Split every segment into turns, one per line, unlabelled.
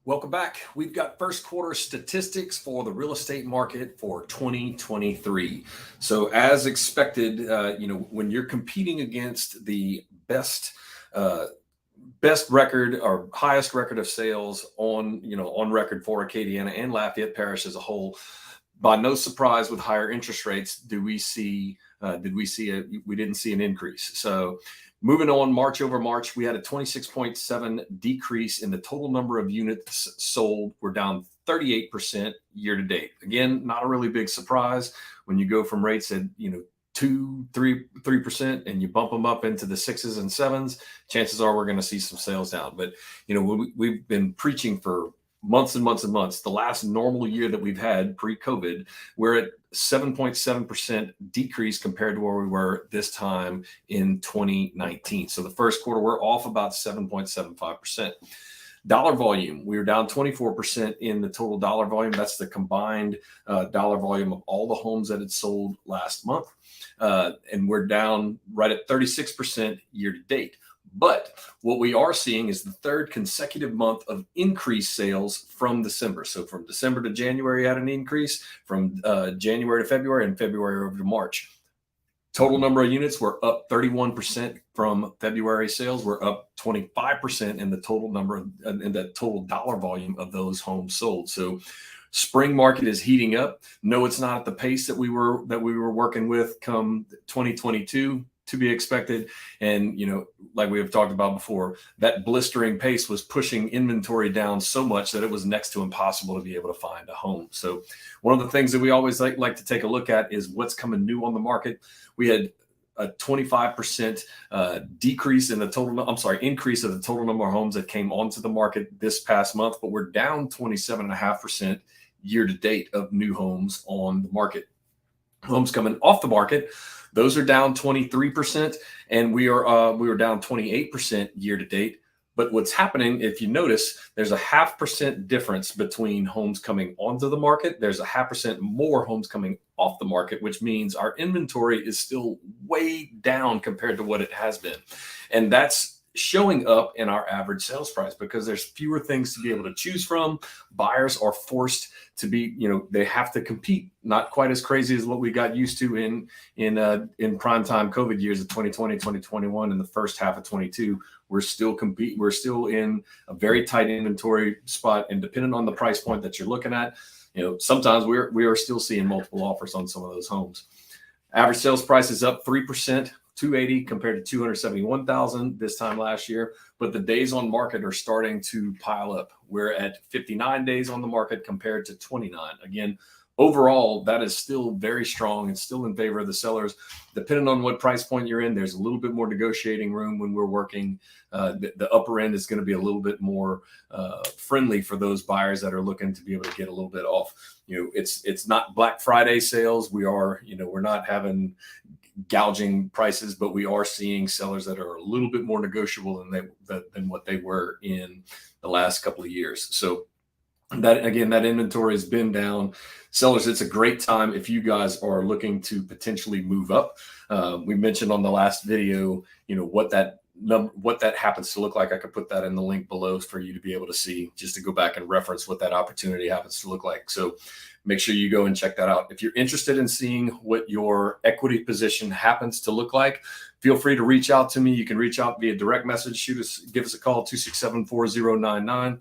Welcome back. We've got first quarter statistics for the real estate market for 2023. So, as expected, when you're competing against the uh, best record or highest record of sales on record for Acadiana and Lafayette Parish as a whole, by no surprise, with higher interest rates, we didn't see an increase. So moving on, March over March, we had a 26.7 decrease in the total number of units sold. We're down 38% year to date. Again, not a really big surprise when you go from rates at 3% and you bump them up into the sixes and sevens. Chances are we're going to see some sales down. But we've been preaching for months and months and months. The last normal year that we've had pre-COVID, we're at 7.7% decrease compared to where we were this time in 2019. So the first quarter, we're off about 7.75%. Dollar volume, we were down 24% in the total dollar volume. That's the combined dollar volume of all the homes that had sold last month. And we're down right at 36% year to date. But what we are seeing is the third consecutive month of increased sales from December. So from December to January, had an increase. From January to February, and February over to March. Total number of units were up 31% from February sales. We're up 25% in the total in the total dollar volume of those homes sold. So spring market is heating up. No, it's not at the pace that we were working with come 2022. To be expected. And, like we have talked about before, that blistering pace was pushing inventory down so much that it was next to impossible to be able to find a home. So one of the things that we always like to take a look at is what's coming new on the market. We had a 25% increase of the total number of homes that came onto the market this past month, but we're down 27.5% year to date of new homes on the market. Homes coming off the market, those are down 23%, and we were down 28% year to date. But what's happening, if you notice, there's a 0.5% difference between homes coming onto the market. There's a 0.5% more homes coming off the market, which means our inventory is still way down compared to what it has been. And that's showing up in our average sales price because there's fewer things to be able to choose from. Buyers are forced to be, they have to compete, not quite as crazy as what we got used to in prime time COVID years of 2020, 2021, and the first half of 22. We're still in a very tight inventory spot, and depending on the price point that you're looking at, sometimes we are still seeing multiple offers on some of those homes. Average sales price is up 3%. 280 compared to 271,000 this time last year, but the days on market are starting to pile up. We're at 59 days on the market compared to 29. Again, overall, that is still very strong and still in favor of the sellers. Depending on what price point you're in, there's a little bit more negotiating room when we're working. The upper end is going to be a little bit more friendly for those buyers that are looking to be able to get a little bit off. It's not Black Friday sales. We're not having gouging prices, but we are seeing sellers that are a little bit more negotiable than what they were in the last couple of years. So that inventory has been down. Sellers, it's a great time if you guys are looking to potentially move up. We mentioned on the last video, what that happens to look like. I could put that in the link below for you to be able to see, just to go back and reference what that opportunity happens to look like. So make sure you go and check that out. If you're interested in seeing what your equity position happens to look like, feel free to reach out to me. You can reach out via direct message, give us a call, 267-4099.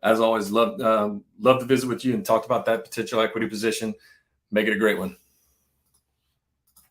As always, love to visit with you and talk about that potential equity position. Make it a great one.